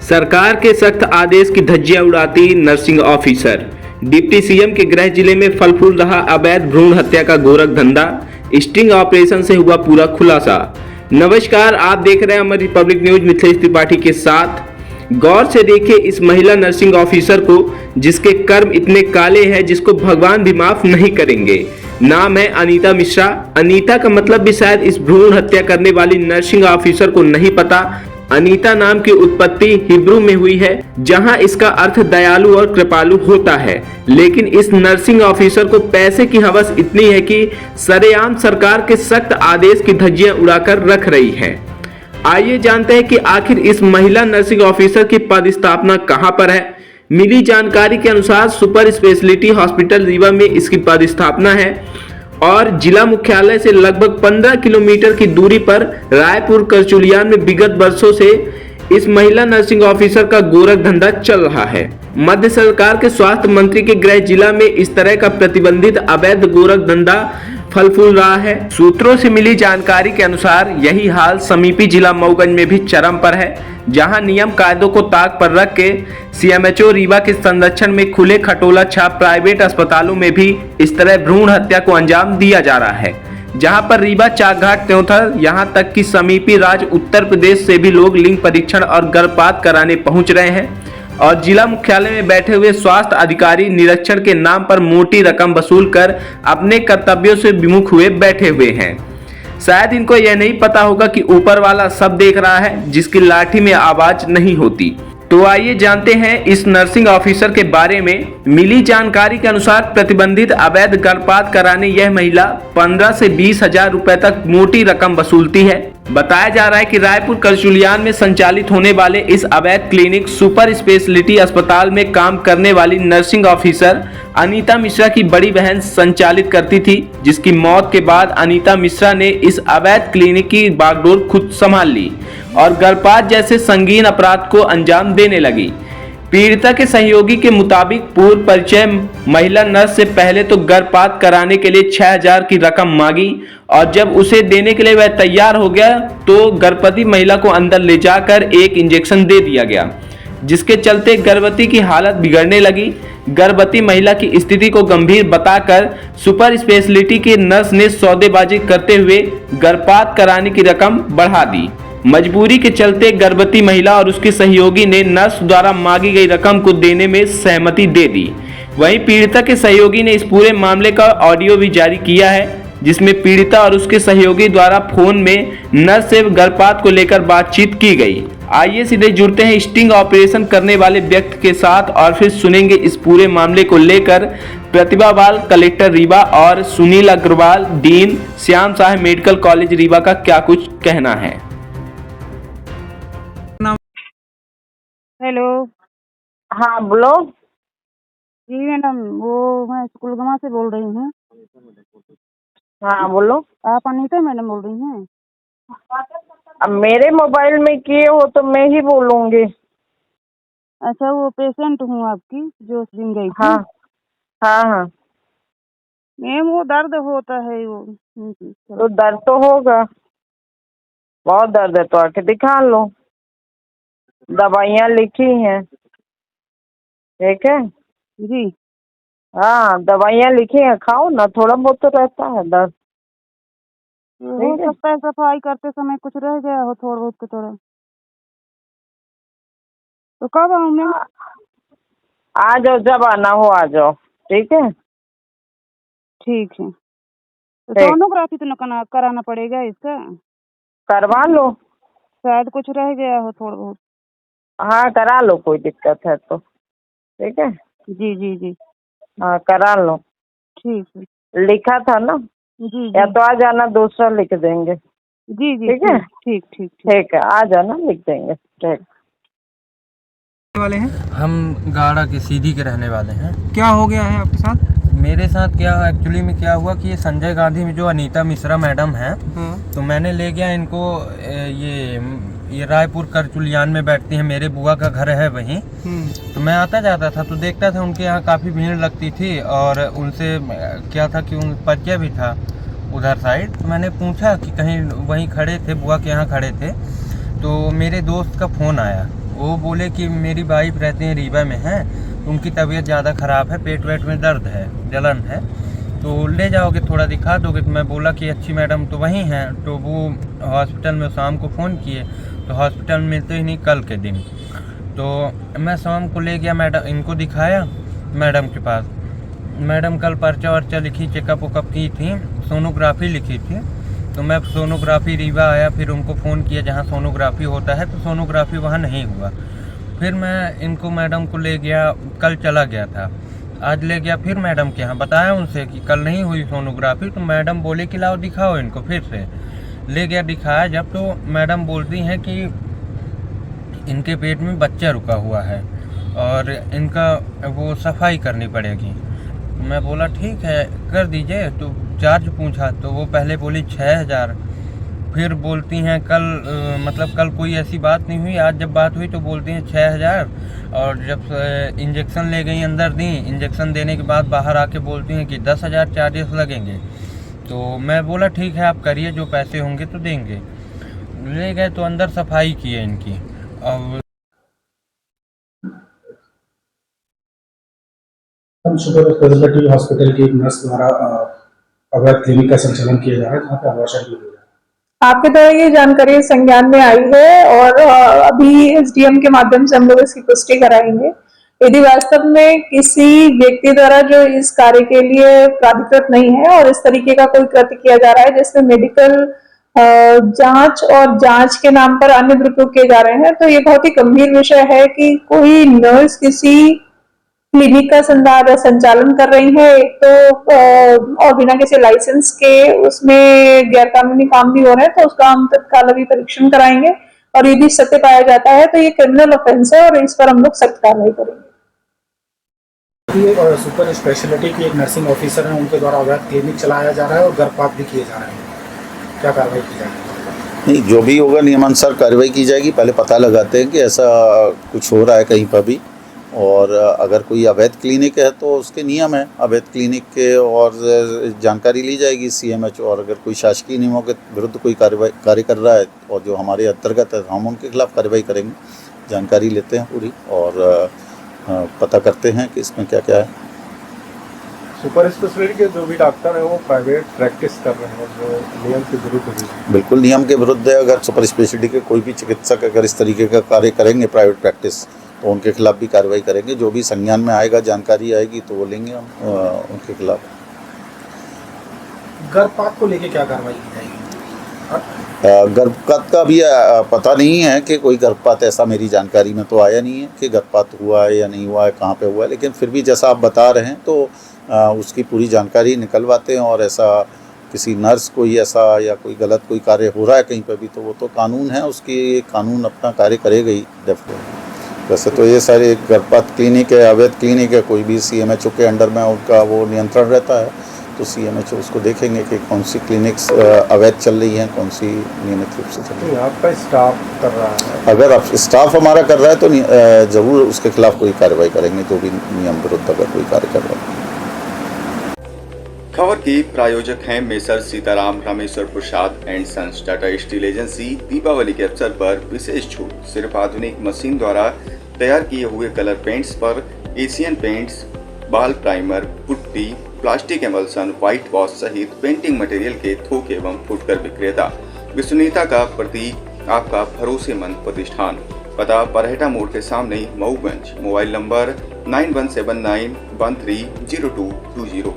सरकार के सख्त आदेश की धज्जियां उड़ाती नर्सिंग ऑफिसर। डिप्टी सीएम के गृह जिले में फल फूल रहा अवैध भ्रूण हत्या का गोरख धंधा। स्टिंग ऑपरेशन से हुआ पूरा खुलासा। नमस्कार, आप देख रहे हैं अमर रिपब्लिक न्यूज मिथिलेश त्रिपाठी के साथ। गौर से देखिए इस महिला नर्सिंग ऑफिसर को, जिसके कर्म इतने काले हैं जिसको भगवान भी माफ नहीं करेंगे। नाम है अनीता मिश्रा। अनीता का मतलब भी शायद इस भ्रूण हत्या करने वाली नर्सिंग ऑफिसर को नहीं पता। अनीता नाम की उत्पत्ति हिब्रू में हुई है, जहां इसका अर्थ दयालु और कृपालु होता है। लेकिन इस नर्सिंग ऑफिसर को पैसे की हवस इतनी है कि सरेआम सरकार के सख्त आदेश की धज्जियां उड़ाकर रख रही है। आइए जानते हैं कि आखिर इस महिला नर्सिंग ऑफिसर की पदस्थापना कहां पर है। मिली जानकारी के अनुसार सुपर स्पेशलिटी हॉस्पिटल रीवा में इसकी पदस्थापना है और जिला मुख्यालय से लगभग 15 किलोमीटर की दूरी पर रायपुर करचुलियान में विगत वर्षों से इस महिला नर्सिंग ऑफिसर का गोरख धंधा चल रहा है। मध्य सरकार के स्वास्थ्य मंत्री के गृह जिला में इस तरह का प्रतिबंधित अवैध गोरख धंधा फल फूल रहा है। सूत्रों से मिली जानकारी के अनुसार यही हाल समीपी जिला मऊगंज में भी चरम पर है, जहां नियम कायदों को ताक पर रख के सीएमएचओ रीवा के संरक्षण में खुले खटोला छाप प्राइवेट अस्पतालों में भी इस तरह भ्रूण हत्या को अंजाम दिया जा रहा है। जहां पर रीवा, चाकघाट, त्योंथर, यहां तक कि समीपी राज्य उत्तर प्रदेश से भी लोग लिंग परीक्षण और गर्भपात कराने पहुंच रहे हैं और जिला मुख्यालय में बैठे हुए स्वास्थ्य अधिकारी निरीक्षण के नाम पर मोटी रकम वसूल कर अपने कर्तव्यों से विमुख हुए बैठे हुए हैं। शायद इनको यह नहीं पता होगा कि ऊपर वाला सब देख रहा है, जिसकी लाठी में आवाज नहीं होती। तो आइए जानते हैं इस नर्सिंग ऑफिसर के बारे में। मिली जानकारी के अनुसार प्रतिबंधित अवैध गर्भपात कराने यह महिला 15 से 20 हजार रुपए तक मोटी रकम वसूलती है। बताया जा रहा है कि रायपुर करचुलियान में संचालित होने वाले इस अवैध क्लिनिक सुपर स्पेशलिटी अस्पताल में काम करने वाली नर्सिंग ऑफिसर अनीता मिश्रा की बड़ी बहन संचालित करती थी, जिसकी मौत के बाद अनीता मिश्रा ने इस अवैध क्लिनिक की बागडोर खुद संभाल ली और गर्भपात जैसे संगीन अपराध को अंजाम देने लगी। पीड़िता के सहयोगी के मुताबिक पूर्व परिचय महिला नर्स से पहले तो गर्भपात कराने के लिए 6000 की रकम मांगी और जब उसे देने के लिए वह तैयार हो गया तो गर्भवती महिला को अंदर ले जाकर एक इंजेक्शन दे दिया गया, जिसके चलते गर्भवती की हालत बिगड़ने लगी। गर्भवती महिला की स्थिति को गंभीर बताकर सुपर स्पेशलिटी के नर्स ने सौदेबाजी करते हुए गर्भपात कराने की रकम बढ़ा दी। मजबूरी के चलते गर्भवती महिला और उसके सहयोगी ने नर्स द्वारा मांगी गई रकम को देने में सहमति दे दी। वहीं पीड़िता के सहयोगी ने इस पूरे मामले का ऑडियो भी जारी किया है, जिसमें पीड़िता और उसके सहयोगी द्वारा फोन में नर्स से गर्भपात को लेकर बातचीत की गई। आइए सीधे जुड़ते हैं स्टिंग ऑपरेशन करने वाले व्यक्ति के साथ और फिर सुनेंगे इस पूरे मामले को लेकर प्रतिभा बाल, कलेक्टर रीवा, और Sunil Agarwal, dean, Shyam Sah medical college Rewa का क्या कुछ कहना है। हेलो। हाँ बोलो। जी मैडम, वो मैं स्कूलगमा से बोल रही हूँ। हाँ बोलो। आप अनीता मैडम बोल रही हैं? अब मेरे मोबाइल में किए हो तो मैं ही बोलूँगी। अच्छा, वो पेशेंट हूँ आपकी जो उस दिन गई थी। हाँ हाँ हाँ। मैम वो दर्द होता है वो। तो दर्द तो होगा, बहुत दर्द है तो आके दिखा लो। दवाइयाँ लिखी हैं, ठीक है? जी। हाँ दवाइयाँ लिखी हैं, खाओ ना, थोड़ा बहुत तो रहता है दर्द। हो सकता है सफाई करते समय कुछ रह गया हो थोड़ा बहुत तो थोड़ा। तो कब आऊँ मैं? आ जाओ, जब आना हो आ जाओ, ठीक है? ठीक है। तो सोनोग्राफी तो न कराना पड़ेगा इसका? करवा लो। शायद कुछ रह गया हो थोड़ा बहुत। हाँ करा लो, कोई दिक्कत है तो, ठीक है? जी जी जी। हाँ करा लो। ठीक है। लिखा था ना? जी या तो आ जाना, दूसरा लिख देंगे। जी जी। ठीक है? ठीक ठीक ठीक है, आ जाना, लिख देंगे। ठीक वाले हैं हम गाड़ा के सीधी के रहने वाले हैं। क्या हो गया है आपके साथ? मेरे साथ क्या एक्चुअली में क्या हुआ कि ये संजय गांधी में जो अनीता मिश्रा मैडम हैं, तो मैंने ले गया इनको, ये रायपुर करचुलियान में बैठती हैं, मेरे बुआ का घर है वहीं। तो मैं आता जाता था तो देखता था उनके यहाँ काफ़ी भीड़ लगती थी और उनसे क्या था कि उन परिचय भी था उधर साइड। तो मैंने पूछा कि कहीं वहीं खड़े थे, बुआ के यहाँ खड़े थे, तो मेरे दोस्त का फ़ोन आया वो बोले कि मेरी वाइफ रहती हैं रीवा में हैं, उनकी तबीयत ज़्यादा ख़राब है, पेट वेट में दर्द है, जलन है, तो ले जाओगे थोड़ा दिखा दोगे। तो मैं बोला कि अच्छी मैडम तो वहीं हैं। तो वो हॉस्पिटल में शाम को फ़ोन किए तो हॉस्पिटल में मिलते ही नहीं, कल के दिन। तो मैं शाम को ले गया, मैडम इनको दिखाया मैडम के पास। मैडम कल पर्चा वर्चा लिखी, चेकअप वकअप की थी, सोनोग्राफी लिखी थी। तो मैं सोनोग्राफी रीवा आया, फिर उनको फ़ोन किया जहाँ सोनोग्राफी होता है, तो सोनोग्राफी वहाँ नहीं हुआ। फिर मैं इनको मैडम को ले गया, कल चला गया था, आज ले गया फिर मैडम के यहाँ, बताया उनसे कि कल नहीं हुई सोनोग्राफी। तो मैडम बोले कि लाओ दिखाओ इनको। फिर से ले गया, दिखाया जब, तो मैडम बोलती हैं कि इनके पेट में बच्चा रुका हुआ है और इनका वो सफाई करनी पड़ेगी। मैं बोला ठीक है कर दीजिए। तो चार्ज पूछा तो वो पहले बोली 6000, फिर बोलती हैं कल मतलब कल कोई ऐसी बात नहीं हुई, आज जब बात हुई तो बोलती हैं 6000। और जब इंजेक्शन ले गई अंदर दी, इंजेक्शन देने के बाद बाहर आके बोलती हैं कि 10,000 चार्जेस लगेंगे। तो मैं बोला ठीक है आप करिए, जो पैसे होंगे तो देंगे। ले गए तो अंदर सफाई की है इनकी। और हम सुपर स्पेशलिटी हॉस्पिटल की एक नर्स द्वारा अवैध क्लिनिक का संचालन किया जा रहा है, जहाँ पे आवासन भी हो रहा है। आपके द्वारा ये जानकारी संज्ञान में आई है और अभी एसडीएम के माध्यम से हम लोग इसकी पुष्टि कराएंगे। यदि वास्तव में किसी व्यक्ति द्वारा जो इस कार्य के लिए प्राधिकृत नहीं है और इस तरीके का कोई कृत्य किया जा रहा है जिसमें मेडिकल जांच और जांच के नाम पर अन्य दुरुपयोग किए जा रहे हैं, तो ये बहुत ही गंभीर विषय है कि कोई नर्स किसी क्लिनिक का संचालन कर रही है, एक तो और बिना किसी लाइसेंस के उसमें गैरकानूनी काम भी हो रहे हैं, तो उसका हम तत्काल अभी परीक्षण कराएंगे और यदि सत्य पाया जाता है तो ये क्रिमिनल ऑफेंस है और इस पर हम लोग सख्त कार्रवाई करेंगे। सुपर स्पेशलिटी की एक नर्सिंग ऑफिसर है, उनके द्वारा अवैध क्लिनिक चलाया जा रहा है और गर्भपात भी किए जा रहे हैं, क्या कार्रवाई की जाएगी? नहीं, जो भी होगा नियमानुसार कार्रवाई की जाएगी। पहले पता लगाते हैं कि ऐसा कुछ हो रहा है कहीं पर भी, और अगर कोई अवैध क्लिनिक है तो उसके नियम है अवैध क्लिनिक के, और जानकारी ली जाएगी सीएमएच। और अगर कोई शासकीय नियमों के विरुद्ध कोई कार्य कर रहा है और जो हमारे अंतर्गत है, हम उनके खिलाफ कार्रवाई करेंगे। जानकारी लेते हैं पूरी और पता करते हैं कि इसमें क्या क्या है। सुपर स्पेशलिटी के जो भी डॉक्टर हैं वो प्राइवेट प्रैक्टिस कर रहे हैं, जो नियम के विरुद्ध है। बिल्कुल नियम के विरुद्ध है। अगर सुपर स्पेशलिटी के कोई भी चिकित्सक अगर इस तरीके का कार्य करेंगे प्राइवेट प्रैक्टिस, तो उनके खिलाफ भी कार्रवाई करेंगे। जो भी संज्ञान में आएगा, जानकारी आएगी तो वो लेंगे हम उनके खिलाफ। गर्भपात को लेके क्या कार्रवाई की जाएगी? गर्भपात का भी पता नहीं है कि कोई गर्भपात ऐसा मेरी जानकारी में तो आया नहीं है कि गर्भपात हुआ है या नहीं हुआ है, कहाँ पे हुआ है। लेकिन फिर भी जैसा आप बता रहे हैं तो उसकी पूरी जानकारी निकलवाते हैं, और ऐसा किसी नर्स कोई ऐसा या कोई गलत कोई कार्य हो रहा है कहीं पर भी, तो वो तो कानून है, उसकी कानून अपना कार्य करेगा ही डेफिनेटली। वैसे तो ये सारे गर्भपात क्लिनिक है, अवैध क्लिनिक है, कोई भी सीएमएचओ के अंडर में उनका वो नियंत्रण रहता है, तो सीएमएचओ उसको देखेंगे कि कौन सी क्लिनिक्स अवैध चल रही हैं, कौन सी नियमित रूप से चल रही है। आपका स्टाफ कर रहा है? अगर आप स्टाफ हमारा कर रहा है तो ज़रूर उसके खिलाफ कोई कार्रवाई करेंगे, जो भी नियम विरुद्ध अगर कोई कार्य कर रहा है। खबर की प्रायोजक हैं messrs Sitaram Rameshwar Prasad and sons Tata steel agency. Deepawali के अवसर पर विशेष छूट, सिर्फ आधुनिक मशीन द्वारा तैयार किए हुए कलर पेंट्स पर एशियन पेंट्स, बाल primer, putty, plastic emulsion, white wash सहित पेंटिंग मटेरियल के थोक एवं फुटकर विक्रेता। विश्वसनीयता का प्रतीक, आपका भरोसेमंद प्रतिष्ठान। पता बरहेटा मोड़ के सामने, मऊगंज। Mobile number 9179130220।